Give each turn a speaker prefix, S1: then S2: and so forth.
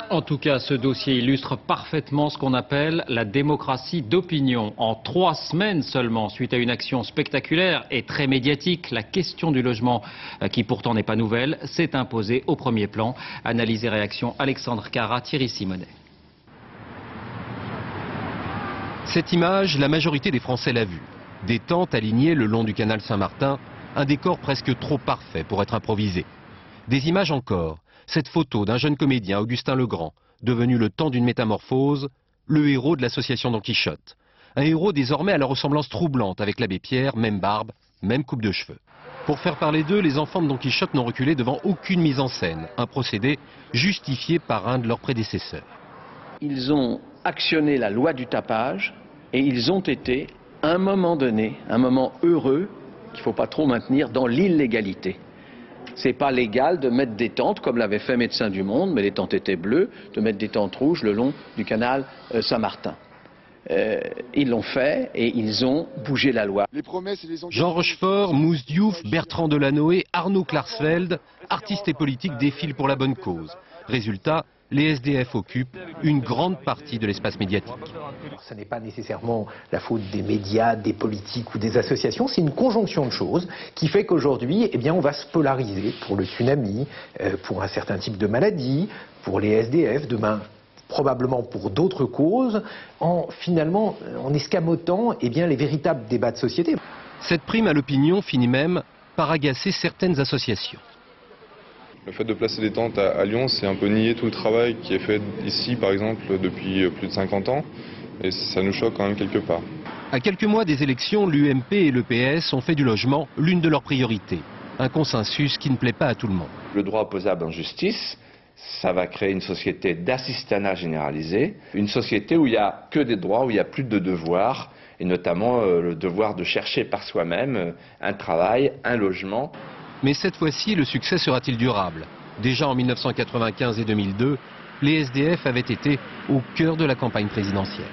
S1: En tout cas, ce dossier illustre parfaitement ce qu'on appelle la démocratie d'opinion. En 3 semaines seulement, suite à une action spectaculaire et très médiatique, la question du logement, qui pourtant n'est pas nouvelle, s'est imposée au premier plan. Analyse et réaction, Alexandre Carra, Thierry Simonet.
S2: Cette image, la majorité des Français l'a vue. Des tentes alignées le long du canal Saint-Martin, un décor presque trop parfait pour être improvisé. Des images encore. Cette photo d'un jeune comédien, Augustin Legrand, devenu le temps d'une métamorphose, le héros de l'association Don Quichotte. Un héros désormais à la ressemblance troublante avec l'abbé Pierre, même barbe, même coupe de cheveux. Pour faire parler d'eux, les enfants de Don Quichotte n'ont reculé devant aucune mise en scène, un procédé justifié par un de leurs prédécesseurs.
S3: Ils ont actionné la loi du tapage et ils ont été, à un moment donné, un moment heureux, qu'il ne faut pas trop maintenir dans l'illégalité. C'est pas légal de mettre des tentes, comme l'avait fait Médecins du Monde, mais les tentes étaient bleues, de mettre des tentes rouges le long du canal Saint-Martin. Ils l'ont fait et ils ont bougé la loi.
S2: Jean Rochefort, Mousse Diouf, Bertrand Delanoë, Arnaud Klarsfeld, artistes et politiques défilent pour la bonne cause. Résultat, les SDF occupent une grande partie de l'espace médiatique.
S4: Ce n'est pas nécessairement la faute des médias, des politiques ou des associations, c'est une conjonction de choses qui fait qu'aujourd'hui, eh bien, on va se polariser pour le tsunami, pour un certain type de maladie, pour les SDF, demain probablement pour d'autres causes, en escamotant eh bien, les véritables débats de société.
S2: Cette prime à l'opinion finit même par agacer certaines associations.
S5: Le fait de placer des tentes à Lyon, c'est un peu nier tout le travail qui est fait ici, par exemple, depuis plus de 50 ans. Et ça nous choque quand même quelque part.
S2: À quelques mois des élections, l'UMP et le PS ont fait du logement l'une de leurs priorités. Un consensus qui ne plaît pas à tout le monde.
S6: Le droit opposable en justice, ça va créer une société d'assistanat généralisé. Une société où il n'y a que des droits, où il n'y a plus de devoirs. Et notamment le devoir de chercher par soi-même un travail, un logement.
S2: Mais cette fois-ci, le succès sera-t-il durable? Déjà en 1995 et 2002, les SDF avaient été au cœur de la campagne présidentielle.